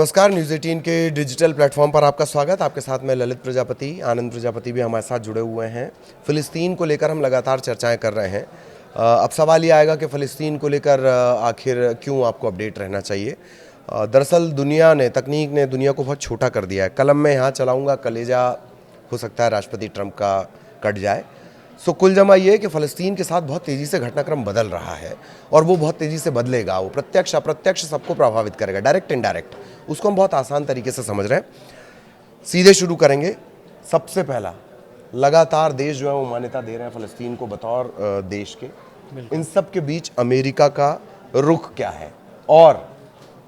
नमस्कार, न्यूज़ 18 के digital platform पर आपका स्वागत। आपके साथ मैं ललित प्रजापति, आनंद प्रजापति भी हमारे साथ जुड़े हुए हैं। फ़िलिस्तीन को लेकर हम लगातार चर्चाएं कर रहे हैं। अब सवाल ये आएगा कि फ़िलिस्तीन को लेकर आखिर क्यों आपको अपडेट रहना चाहिए। दरअसल दुनिया ने, तकनीक ने दुनिया को बहुत छोटा कर दिया है। कलम में यहाँ चलाऊँगा, कलेजा हो सकता है राष्ट्रपति ट्रंप का कट जाए। सो कुल जमा ये है कि फ़लस्तीन के साथ बहुत तेज़ी से घटनाक्रम बदल रहा है और वो बहुत तेज़ी से बदलेगा। वो प्रत्यक्ष अप्रत्यक्ष सबको प्रभावित करेगा, डायरेक्ट इनडायरेक्ट। उसको हम बहुत आसान तरीके से समझ रहे हैं। सीधे शुरू करेंगे। सबसे पहला, लगातार देश जो है वो मान्यता दे रहे हैं फ़लस्तीन को बतौर देश के। इन सब के बीच अमेरिका का रुख क्या है? और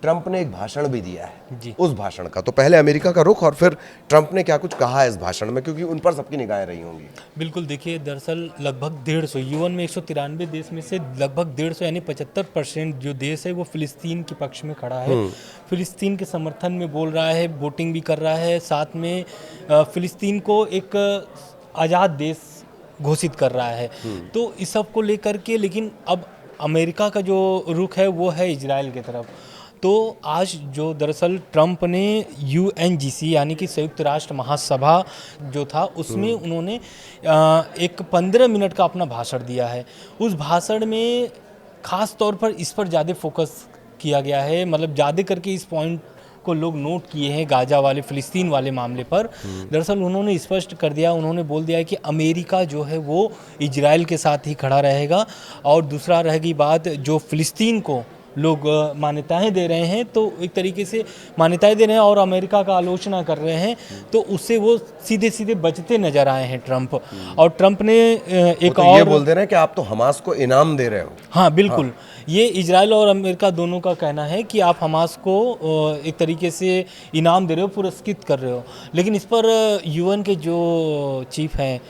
ट्रंप ने एक भाषण भी दिया है, उस भाषण का। तो पहले अमेरिका का रुख और फिर ट्रंप ने क्या कुछ कहा है इस भाषण में, क्योंकि उन पर सबकी निगाहें रही होंगी। बिल्कुल, देखिए दरअसल लगभग 150 यूएन में 193 देश में से लगभग 150 यानी 75% जो देश है वो फिलिस्तीन के पक्ष में खड़ा है। फिलिस्तीन के समर्थन में बोल रहा है, वोटिंग भी कर रहा है, साथ में फिलिस्तीन को एक आज़ाद देश घोषित कर रहा है। तो इस सब को लेकर के, लेकिन अब अमेरिका का जो रुख है वो है इजराइल की तरफ। तो आज जो दरअसल ट्रंप ने UNGC यानी कि संयुक्त राष्ट्र महासभा जो था उसमें उन्होंने एक 15 मिनट का अपना भाषण दिया है। उस भाषण में ख़ास तौर पर इस पर ज़्यादा फोकस किया गया है, मतलब ज़्यादा करके इस पॉइंट को लोग नोट किए हैं गाजा वाले, फ़िलिस्तीन वाले मामले पर। दरअसल उन्होंने स्पष्ट कर दिया, उन्होंने बोल दिया है कि अमेरिका जो है वो इजराइल के साथ ही खड़ा रहेगा। और दूसरा रहेगी बात, जो फ़िलिस्तीन को लोग मान्यताएं दे रहे हैं, तो एक तरीके से मान्यताएं दे रहे हैं और अमेरिका का आलोचना कर रहे हैं, तो उससे वो सीधे सीधे बचते नजर आए हैं ट्रंप। और ट्रंप ने एक और ये बोल दे रहे हैं कि आप तो हमास को इनाम दे रहे हो। हाँ बिल्कुल, ये इजराइल और अमेरिका दोनों का कहना है कि आप हमास को एक तरीके से इनाम दे रहे हो, पुरस्कृत कर रहे हो। लेकिन इस पर UN के जो चीफ हैं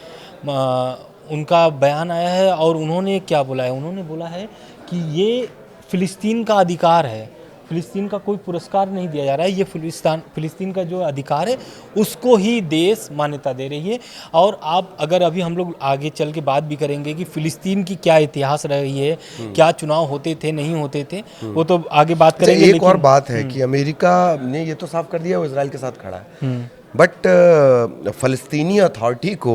उनका बयान आया है और उन्होंने क्या बोला है, उन्होंने बोला है कि ये फ़िलिस्तीन का अधिकार है, फ़िलिस्तीन का कोई पुरस्कार नहीं दिया जा रहा है, ये फ़िलिस्तीन का जो अधिकार है उसको ही देश मान्यता दे रही है। और आप अगर अभी हम लोग आगे चल के बात भी करेंगे कि फ़िलिस्तीन की क्या इतिहास रही है, क्या चुनाव होते थे नहीं होते थे, वो तो आगे बात करेंगे। एक और बात है कि अमेरिका ने ये तो साफ कर दिया वो इजराइल के साथ खड़ा है, बट फ़लस्तीनी अथॉरिटी को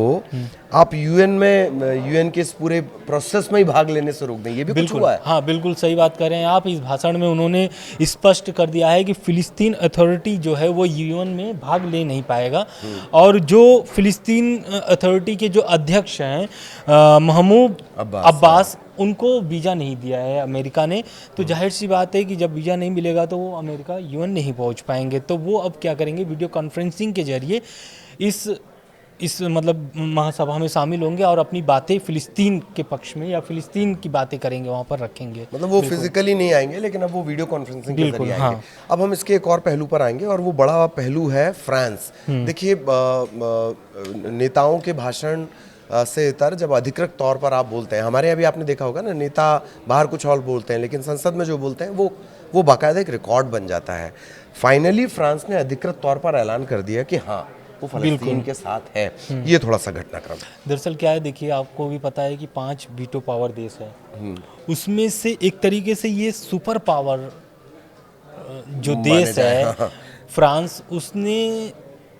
आप UN के इस पूरे प्रोसेस में ही भाग लेने से रोक दें, ये भी कुछ हुआ है। हाँ बिल्कुल सही बात कर रहे हैं आप। इस भाषण में उन्होंने स्पष्ट कर दिया है कि फ़िलिस्तीन अथॉरिटी जो है वो UN में भाग ले नहीं पाएगा। और जो फ़िलिस्तीन अथॉरिटी के जो अध्यक्ष हैं महमूद अब्बास, उनको वीज़ा नहीं दिया है अमेरिका ने। तो जाहिर सी बात है कि जब वीज़ा नहीं मिलेगा तो वो अमेरिका UN नहीं पहुंच पाएंगे। तो वो अब क्या करेंगे, वीडियो कॉन्फ्रेंसिंग के जरिए इस मतलब महासभा में शामिल होंगे और अपनी बातें फ़िलिस्तीन के पक्ष में या फ़िलिस्तीन की बातें करेंगे, वहाँ पर रखेंगे। मतलब वो फिजिकली नहीं आएंगे, लेकिन अब वो वीडियो कॉन्फ्रेंसिंग के जरिए आएंगे। अब हम इसके एक और पहलू पर आएंगे और वो बड़ा पहलू है फ्रांस। देखिए, नेताओं के भाषण से इतर जब अधिकृत तौर पर आप बोलते हैं, हमारे यहाँ भी आपने देखा होगा ना, नेता बाहर कुछ और बोलते हैं लेकिन संसद में जो बोलते हैं वो बाकायदा एक रिकॉर्ड बन जाता है। फाइनली फ्रांस ने अधिकृत तौर पर ऐलान कर दिया कि हाँ, वो फ़लस्तीन के साथ है। ये थोड़ा सा घटनाक्रम दरअसल क्या है, देखिए आपको भी पता है कि 5 वीटो पावर देश है, उसमें से एक तरीके से ये सुपर पावर जो देश है फ्रांस, उसने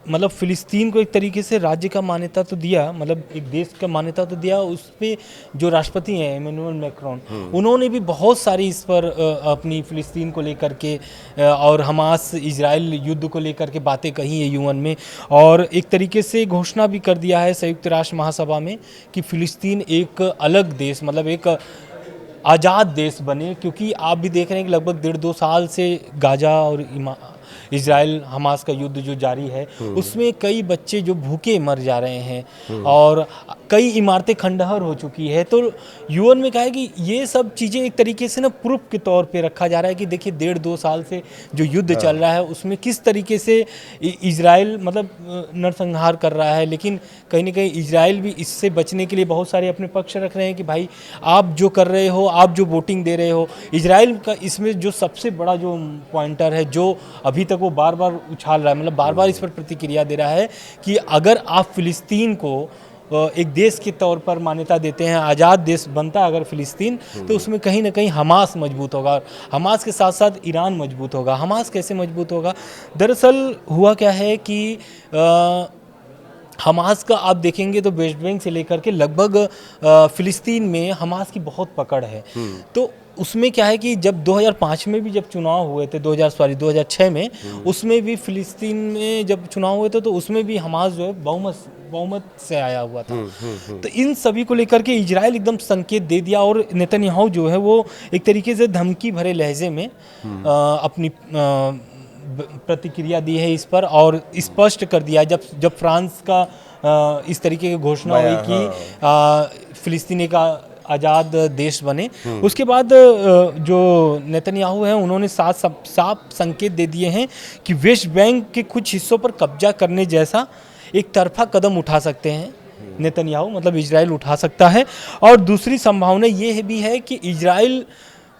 मतलब फ़िलिस्तीन को एक तरीके से राज्य का मान्यता तो दिया, मतलब एक देश का मान्यता तो दिया। उस पर जो राष्ट्रपति हैं इमैनुअल मैक्रोन, उन्होंने भी बहुत सारी इस पर अपनी फ़िलिस्तीन को लेकर के और हमास इजराइल युद्ध को लेकर के बातें कही है UN में। और एक तरीके से घोषणा भी कर दिया है संयुक्त राष्ट्र महासभा में कि फ़िलिस्तीन एक अलग देश, मतलब एक आज़ाद देश बने। क्योंकि आप भी देख रहे हैं कि लगभग 1.5-2 साल से गाजा और इजराइल हमास का युद्ध जो जारी है, उसमें कई बच्चे जो भूखे मर जा रहे हैं और कई इमारतें खंडहर हो चुकी है। तो UN में कहा है कि ये सब चीज़ें एक तरीके से ना प्रूफ के तौर पे रखा जा रहा है कि देखिए 1.5-2 साल से जो युद्ध चल रहा है उसमें किस तरीके से इजराइल मतलब नरसंहार कर रहा है। लेकिन कहीं ना कहीं इजराइल भी इससे बचने के लिए बहुत सारे अपने पक्ष रख रहे हैं कि भाई आप जो कर रहे हो, आप जो वोटिंग दे रहे हो। इजराइल का इसमें जो सबसे बड़ा जो पॉइंटर है, जो अभी तक वो बार बार उछाल रहा है, मतलब बार बार इस पर प्रतिक्रिया दे रहा है कि अगर आप फ़िलिस्तीन को एक देश के तौर पर मान्यता देते हैं, आज़ाद देश बनता अगर फ़िलिस्तीन, तो उसमें कहीं ना कहीं हमास मजबूत होगा, और हमास के साथ साथ ईरान मजबूत होगा। हमास कैसे मजबूत होगा? दरअसल हुआ क्या है कि हमास का आप देखेंगे तो वेस्ट बैंक से लेकर के लगभग फ़िलिस्तीन में हमास की बहुत पकड़ है। तो उसमें क्या है कि जब 2005 में भी जब चुनाव हुए थे, 2006 में, उसमें भी फ़िलिस्तीन में जब चुनाव हुए थे तो उसमें भी हमास जो है बहुमत से आया हुआ था। तो इन सभी को लेकर के इजराइल एकदम संकेत दे दिया, और नेतन्याहू जो है वो एक तरीके से धमकी भरे लहजे में अपनी प्रतिक्रिया दी है इस पर, और स्पष्ट कर दिया जब फ्रांस का इस तरीके की घोषणा हुई कि फ़िलिस्तीन एक आज़ाद देश बने, उसके बाद जो नेतन्याहू हैं उन्होंने साफ संकेत दे दिए हैं कि वेस्ट बैंक के कुछ हिस्सों पर कब्जा करने जैसा एक तरफा कदम उठा सकते हैं नेतन्याहू, मतलब इजराइल उठा सकता है। और दूसरी संभावना ये भी है कि इजराइल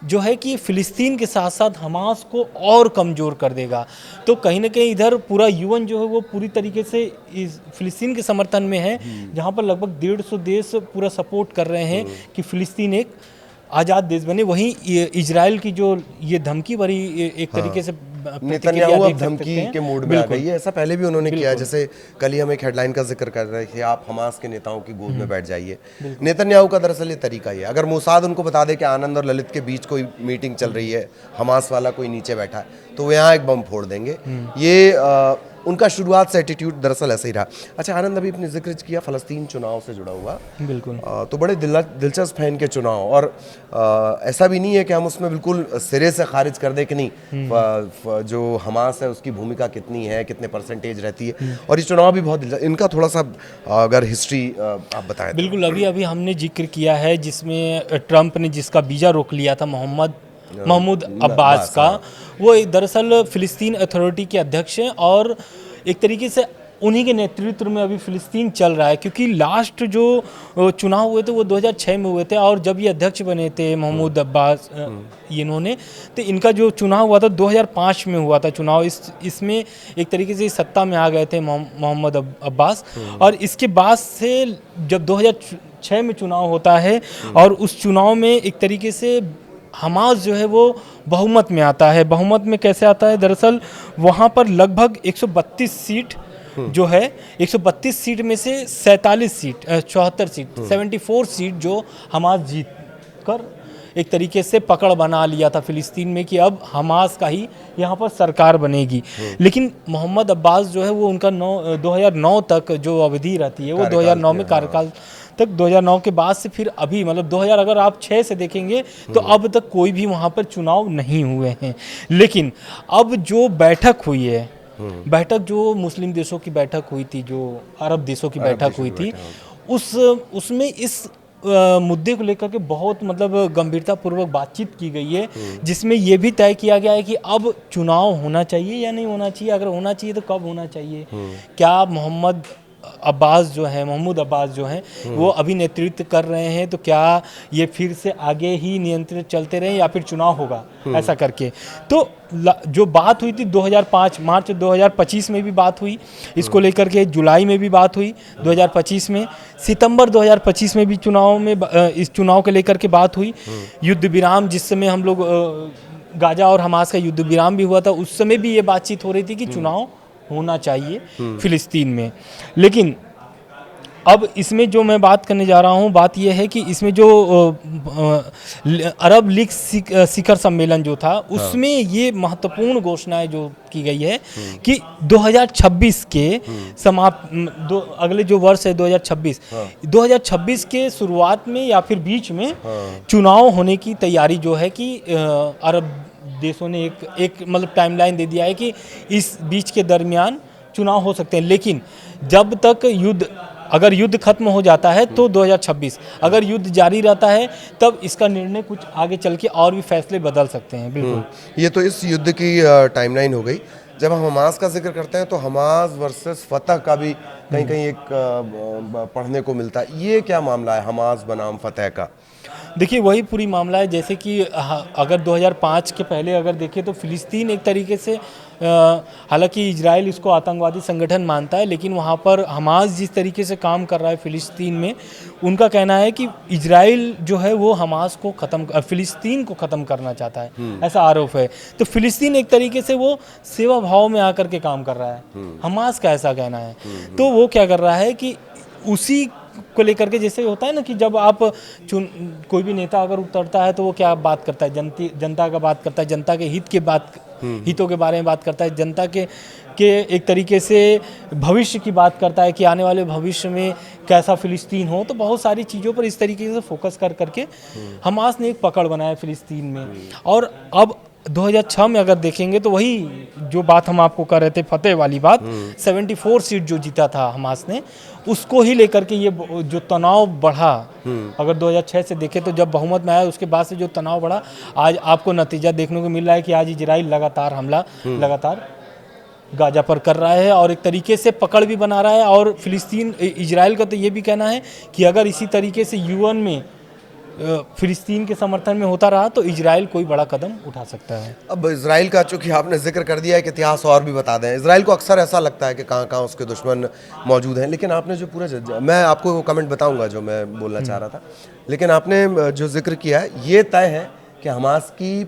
जो है कि फ़िलिस्तीन के साथ साथ हमास को और कमज़ोर कर देगा। तो कहीं ना कहीं इधर पूरा यूएन जो है वो पूरी तरीके से इस फ़िलिस्तीन के समर्थन में है, जहाँ पर लगभग 150 देश पूरा सपोर्ट कर रहे हैं कि फ़िलिस्तीन एक आज़ाद देश बने। वहीं इजराइल की जो ये धमकी भरी एक तरीके से नेतन्याहू अब धमकी के मूड में आ गई है। ऐसा पहले भी उन्होंने किया, जैसे कल ही हम एक हेडलाइन का जिक्र कर रहे थे, आप हमास के नेताओं की गोद में बैठ जाइए। नेतन्याहू का दरअसल ये तरीका ही है, अगर मोसाद उनको बता दे कि आनंद और ललित के बीच कोई मीटिंग चल रही है, हमास वाला कोई नीचे बैठा है, तो वो यहाँ एक बम फोड़ देंगे। ये उनका शुरुआत से एटीट्यूड दरअसल ऐसे ही रहा। अच्छा आनंद, अभी आपने जिक्र किया फ़लस्तीन चुनाव से जुड़ा हुआ, बिल्कुल, तो बड़े दिलचस्प है इनके चुनाव, और ऐसा भी नहीं है कि हम उसमें बिल्कुल सिरे से खारिज कर दें कि नहीं, जो हमास है उसकी भूमिका कितनी है, कितने परसेंटेज रहती है, और ये चुनाव भी बहुत इनका थोड़ा सा अगर हिस्ट्री आप बताएं। बिल्कुल, अभी हमने जिक्र किया है जिसमें ट्रंप ने जिसका वीज़ा रोक लिया था महमूद अब्बास का, वो दरअसल फ़िलिस्तीन अथॉरिटी के अध्यक्ष हैं, और एक तरीके से उन्हीं के नेतृत्व में अभी फ़िलिस्तीन चल रहा है। क्योंकि लास्ट जो चुनाव हुए थे वो 2006 में हुए थे, और जब ये अध्यक्ष बने थे महमूद अब्बास इन्होंने, तो इनका जो चुनाव हुआ था 2005 में हुआ था चुनाव। इसमें एक तरीके से सत्ता में आ गए थे मोहम्मद अब्बास, और इसके बाद से जब 2006 में चुनाव होता है, और उस चुनाव में एक तरीके से हमास जो है वो बहुमत में आता है। बहुमत में कैसे आता है? दरअसल वहाँ पर लगभग 132 सीट जो है, 132 सीट में से 74 सीट 74 सीट जो हमास जीत कर एक तरीके से पकड़ बना लिया था फ़िलिस्तीन में कि अब हमास का ही यहाँ पर सरकार बनेगी। लेकिन मोहम्मद अब्बास जो है वो उनका 2009 तक जो अवधि रहती है वो 2009 में कार्यकाल तक, 2009 के बाद से फिर अभी मतलब 2000 अगर आप 6 से देखेंगे तो अब तक कोई भी वहाँ पर चुनाव नहीं हुए हैं। लेकिन अब जो बैठक हुई है, बैठक जो मुस्लिम देशों की बैठक हुई थी, जो अरब देशों की बैठक हुई थी, उसमें इस मुद्दे को लेकर के बहुत मतलब गंभीरतापूर्वक बातचीत की गई है, जिसमें ये भी तय किया गया है कि अब चुनाव होना चाहिए या नहीं होना चाहिए, अगर होना चाहिए तो कब होना चाहिए, क्या महमूद अब्बास जो हैं वो अभी नेतृत्व कर रहे हैं, तो क्या ये फिर से आगे ही नियंत्रित चलते रहे या फिर चुनाव होगा, ऐसा करके। तो जो बात हुई थी 2005 मार्च 2025 में भी बात हुई इसको लेकर के, जुलाई में भी बात हुई 2025 में, सितंबर 2025 में भी इस चुनाव को लेकर के बात हुई। युद्ध विराम जिस समय हम लोग गाजा और हमास का युद्ध विराम भी हुआ था, उस समय भी ये बातचीत हो रही थी कि चुनाव होना चाहिए फ़िलिस्तीन में। लेकिन अब इसमें जो मैं बात करने जा रहा हूँ, बात यह है कि इसमें जो अरब लीग शिखर सम्मेलन जो था, उसमें ये महत्वपूर्ण घोषणाएं जो की गई है कि 2026 के अगले जो वर्ष है 2026 के शुरुआत में या फिर बीच में चुनाव होने की तैयारी जो है कि अरब देशों ने एक मतलब टाइमलाइन दे दिया है कि इस बीच के दरमियान चुनाव हो सकते हैं। लेकिन जब तक अगर युद्ध खत्म हो जाता है तो 2026, अगर युद्ध जारी रहता है तब इसका निर्णय कुछ आगे चल के और भी फैसले बदल सकते हैं। बिल्कुल, ये तो इस युद्ध की टाइमलाइन हो गई। जब हम हमास का जिक्र करते हैं तो हमास वर्सेस फतह का भी कहीं कहीं एक पढ़ने को मिलता है। ये क्या मामला है हमास बनाम फतह का? देखिए वही पूरी मामला है, जैसे कि अगर 2005 के पहले अगर देखें तो फ़िलिस्तीन एक तरीके से हालांकि इजराइल इसको आतंकवादी संगठन मानता है, लेकिन वहाँ पर हमास जिस तरीके से काम कर रहा है फ़िलिस्तीन में, उनका कहना है कि इजराइल जो है वो हमास को फ़िलिस्तीन को ख़त्म करना चाहता है, ऐसा आरोप है। तो फ़िलिस्तीन एक तरीके से वो सेवा भाव में आकर के काम कर रहा है, हमास का ऐसा कहना है। तो वो क्या कर रहा है कि उसी को लेकर के, जैसे होता है ना कि जब आप कोई भी नेता अगर उतरता है तो वो क्या बात करता है, जनता का बात करता है, जनता के हितों के बारे में बात करता है, जनता के एक तरीके से भविष्य की बात करता है कि आने वाले भविष्य में कैसा फ़िलिस्तीन हो। तो बहुत सारी चीज़ों पर इस तरीके से फोकस कर करके हमास ने एक पकड़ बनाया फ़िलिस्तीन में। और अब 2006 में अगर देखेंगे तो वही जो बात हम आपको कर रहे थे, फतेह वाली बात, 74 सीट जो जीता था हमास ने, उसको ही लेकर के ये जो तनाव बढ़ा, अगर 2006 से देखें तो जब बहुमत में आया उसके बाद से जो तनाव बढ़ा, आज आपको नतीजा देखने को मिल रहा है कि आज इजराइल लगातार हमला लगातार गाजा पर कर रहा है और एक तरीके से पकड़ भी बना रहा है। और इजराइल का तो ये भी कहना है कि अगर इसी तरीके से यूएन में फिलिस्तीन के समर्थन में होता रहा तो इजराइल कोई बड़ा कदम उठा सकता है। अब इजराइल का चूंकि आपने जिक्र कर दिया है कि इतिहास और भी बता दें, इजराइल को अक्सर ऐसा लगता है कि कहाँ कहाँ उसके दुश्मन मौजूद हैं, लेकिन आपने जो पूरा मैं आपको वो कमेंट बताऊंगा जो मैं बोलना चाह रहा था, लेकिन आपने जो जिक्र किया है ये तय है कि हमास की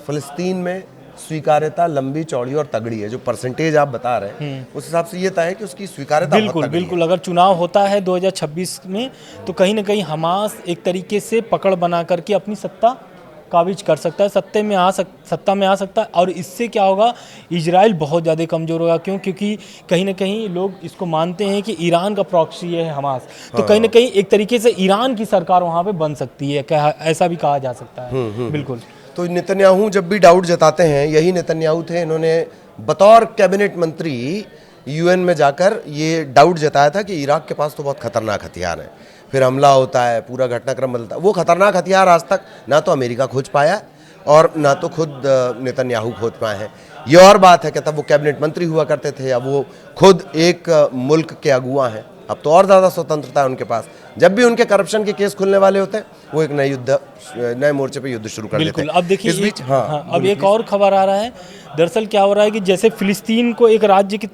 फ़िलिस्तीन में स्वीकार्यता लंबी चौड़ी और तगड़ी है। जो परसेंटेज आप बता रहे हैं उस हिसाब से ये तय है कि उसकी स्वीकार्यता बिल्कुल अगर चुनाव होता है 2026 में तो कहीं ना कहीं हमास एक तरीके से पकड़ बना करके अपनी सत्ता काबिज कर सकता है, सत्ता में आ सकता है। और इससे क्या होगा, इजराइल बहुत ज़्यादा कमज़ोर होगा। क्योंकि कहीं ना कहीं लोग इसको मानते हैं कि ईरान का प्रॉक्सी है हमास, तो कहीं ना कहीं एक तरीके से ईरान की सरकार वहाँ पे बन सकती है, ऐसा भी कहा जा सकता है। बिल्कुल। तो नेतन्याहू जब भी डाउट जताते हैं, यही नेतन्याहू थे, इन्होंने बतौर कैबिनेट मंत्री यूएन में जाकर ये डाउट जताया था कि इराक के पास तो बहुत खतरनाक हथियार हैं, फिर हमला होता है, पूरा घटनाक्रम बदलता है। वो खतरनाक हथियार आज तक ना तो अमेरिका खोज पाया और ना तो खुद नेतन्याहू खोज पाए हैं। ये और बात है कि तब वो कैबिनेट मंत्री हुआ करते थे, अब वो खुद एक मुल्क के अगुआ हैं, अब तो और ज़्यादा स्वतंत्रता है उनके पास। जब भी उनके करप्शन के केस खुलने वाले होते हैं वो एक नए मोर्चे पे युद्ध शुरू कर देते हैं। अब देखिए इस बीच अब एक और खबर आ रहा है। दरअसल क्या हो रहा है कि जैसे फिलिस्तीन को एक राज्य के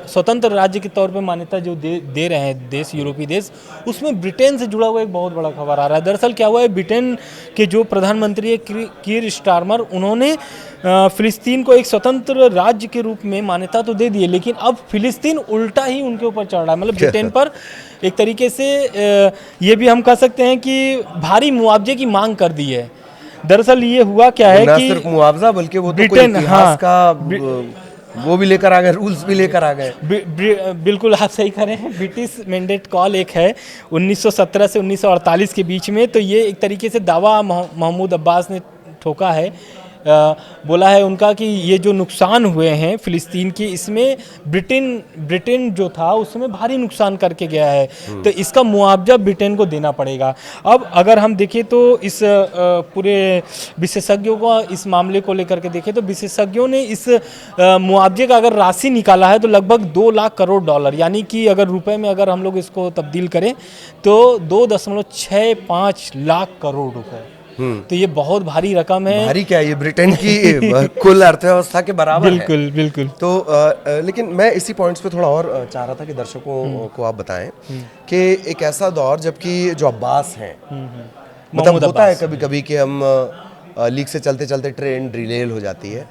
स्वतंत्र राज्य के तौर पे मान्यता जो दे रहे हैं देश, यूरोपीय देश, उसमें ब्रिटेन से जुड़ा हुआ एक बहुत बड़ा खबर आ रहा है। दरअसल क्या हुआ है, ब्रिटेन के जो प्रधानमंत्री है कीर स्टारमर, उन्होंने फिलिस्तीन को एक स्वतंत्र राज्य के रूप में मान्यता तो दे दी है, लेकिन अब फिलिस्तीन उल्टा ही उनके ऊपर चढ़ रहा है। मतलब ब्रिटेन पर एक तरीके से ये भी हम कह सकते हैं कि भारी मुआवजे की मांग कर दी है। दरअसल ये हुआ क्या है कि सिर्फ मुआवजा बल्कि वो तो कोई इतिहास का वो भी लेकर आ गए, रूल्स भी लेकर आ गए। बिल्कुल आप सही कह रहे हैं। ब्रिटिश मैंडेट कॉल एक है 1917 से 1948 के बीच में, तो ये एक तरीके से दावा महमूद अब्बास ने ठोका है। बोला है उनका कि ये जो नुकसान हुए हैं फ़िलिस्तीन की, इसमें ब्रिटेन जो था उसमें भारी नुकसान करके गया है, तो इसका मुआवजा ब्रिटेन को देना पड़ेगा। अब अगर हम देखें तो इस पूरे विशेषज्ञों को इस मामले को लेकर के देखें तो विशेषज्ञों ने इस मुआवजे का अगर राशि निकाला है तो लगभग 2 लाख करोड़ डॉलर, यानी कि अगर रुपए में अगर हम लोग इसको तब्दील करें तो 2.65 लाख करोड़ रुपए। तो ये बहुत भारी रकम है। भारी क्या है, ये ब्रिटेन की कुल अर्थव्यवस्था के बराबर है। बिल्कुल। तो लेकिन मैं इसी पॉइंट्स पे थोड़ा और चाह रहा था कि दर्शकों को आप बताएं कि एक ऐसा दौर जबकि जो अब्बास हैं, मतलब होता है कभी कभी कि हम लीग से चलते चलते ट्रेन डिरेल हो जाती है।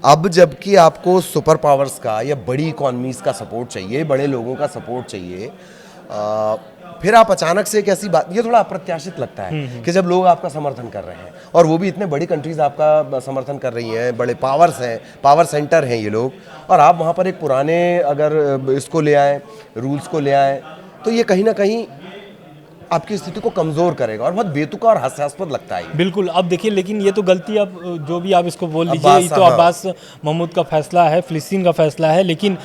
अब जबकि आपको सुपर पावर्स का या बड़ी इकॉनमीज का सपोर्ट चाहिए, बड़े लोगों का सपोर्ट चाहिए, फिर आप अचानक से एक ऐसी बात, ये थोड़ा अप्रत्याशित लगता है कि जब लोग आपका समर्थन कर रहे हैं और वो भी इतने बड़ी कंट्रीज आपका समर्थन कर रही हैं, बड़े पावर्स हैं, पावर सेंटर हैं ये लोग, और आप वहाँ पर एक पुराने अगर इसको ले आएँ, रूल्स को ले आएँ, तो ये कहीं ना कहीं आपकी स्थिति को कमजोर करेगा और बहुत बेतुका और हास्यास्पद लगता है। बिल्कुल। अब देखिए, लेकिन ये तो गलती, अब जो भी आप इसको बोल लीजिए, ये तो अब्बास महमूद का फैसला है, फिलिस्तीन का फैसला है, लेकिन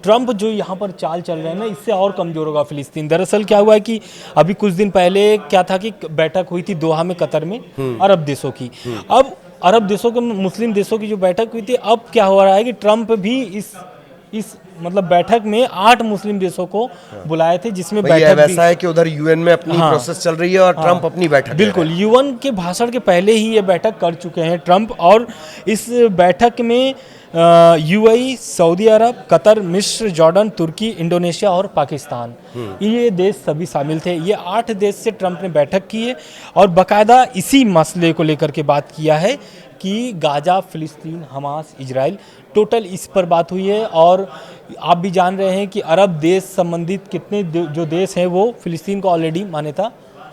ट्रंप जो यहाँ पर चाल चल रहे हैं ना, इससे और कमज़ोर होगा फिलिस्तीन। दरअसल क्या हुआ है कि अभी कुछ दिन पहले क्या था कि बैठक हुई थी दोहा में, कतर में, अरब देशों की। अब अरब देशों के, मुस्लिम देशों की जो बैठक हुई थी, अब क्या हो रहा है कि ट्रंप भी इस मतलब बैठक में 8 मुस्लिम देशों को बुलाए थे, जिसमें ये बैठक भी वैसा है कि उधर यूएन में अपनी प्रोसेस चल रही है और ट्रम्प अपनी बैठक ले बिल्कुल यूएन के भाषण के पहले ही ये बैठक कर चुके हैं ट्रम्प। और इस बैठक में यूएई, सऊदी अरब, कतर, मिस्र, जॉर्डन, तुर्की, इंडोनेशिया और पाकिस्तान, ये देश सभी शामिल थे। ये 8 देश से ट्रम्प ने बैठक की है और बाकायदा इसी मसले को लेकर के बात किया है कि गाजा, फिलिस्तीन, हमास, इजराइल, टोटल इस पर बात हुई है। और आप भी जान रहे हैं कि अरब देश संबंधित कितने जो देश हैं वो फिलिस्तीन को ऑलरेडी मान्यता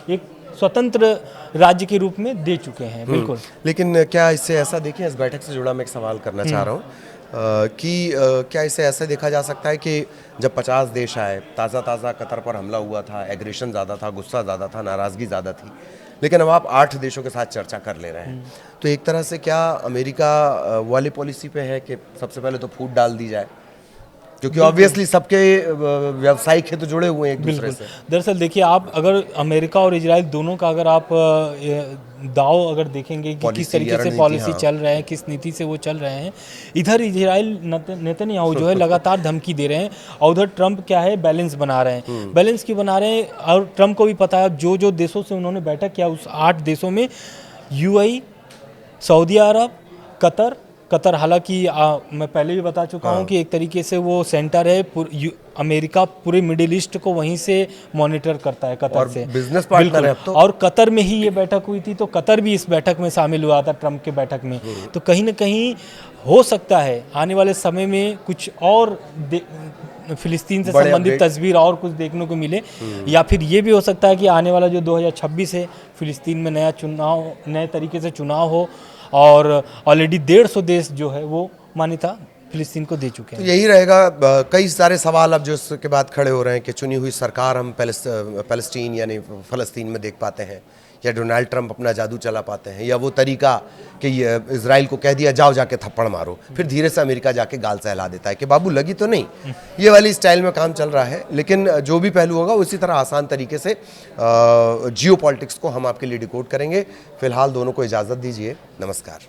एक स्वतंत्र राज्य के रूप में दे चुके हैं। बिल्कुल। लेकिन क्या इससे ऐसा देखें, इस बैठक से जुड़ा मैं एक सवाल करना चाह रहा हूँ कि क्या इसे ऐसे देखा जा सकता है कि जब 50 देश आए, ताज़ा कतर पर हमला हुआ था, एग्रेशन ज़्यादा था, गुस्सा ज़्यादा था, नाराज़गी ज़्यादा थी, लेकिन अब आप 8 देशों के साथ चर्चा कर ले रहे हैं, तो एक तरह से क्या अमेरिका वाली पॉलिसी पे है कि सबसे पहले तो फूट डाल दी जाए, क्योंकि ऑब्वियसली सबके व्यावसायिक हित जुड़े हुए हैं एक दूसरे से। दरअसल देखिए, आप अगर अमेरिका और इजराइल दोनों का अगर आप दाव अगर देखेंगे कि किस तरीके से पॉलिसी चल रहे हैं, किस नीति से वो चल रहे हैं, इधर इजराइल नेतन्याहू जो है लगातार धमकी दे रहे हैं और उधर ट्रम्प क्या है बैलेंस बना रहे हैं। बैलेंस क्यों बना रहे हैं? और ट्रम्प को भी पता है जो देशों से उन्होंने बैठक किया, उस 8 देशों में यूएई, सऊदी अरब, कतर हालांकि मैं पहले भी बता चुका हूं कि एक तरीके से वो सेंटर है, अमेरिका पूरे मिडिल ईस्ट को वहीं से मॉनिटर करता है, कतर से बिजनेस पार्टनर है अब तो। और कतर में ही ये बैठक हुई थी, तो कतर भी इस बैठक में शामिल हुआ था, ट्रम्प के बैठक में। तो कहीं ना कहीं हो सकता है आने वाले समय में कुछ और फिलिस्तीन से संबंधित तस्वीर और कुछ देखने को मिले, या फिर ये भी हो सकता है कि आने वाला जो 2026 है फिलिस्तीन में नए तरीके से चुनाव हो और ऑलरेडी 150 देश जो है वो मान्यता फिलिस्तीन को दे चुके हैं। तो यही रहेगा, कई सारे सवाल अब जो इसके बाद खड़े हो रहे हैं कि चुनी हुई सरकार हम पैलेस्टीन यानी फ़लस्तीन में देख पाते हैं, या डोनाल्ड ट्रंप अपना जादू चला पाते हैं, या वो तरीका कि इजराइल को कह दिया जाओ जाके थप्पड़ मारो, फिर धीरे से अमेरिका जाके गाल सहला देता है कि बाबू लगी तो नहीं, ये वाली स्टाइल में काम चल रहा है। लेकिन जो भी पहलू होगा उसी तरह आसान तरीके से जियो पॉलिटिक्स को हम आपके लिए डिकोड करेंगे। फिलहाल दोनों को इजाज़त दीजिए, नमस्कार।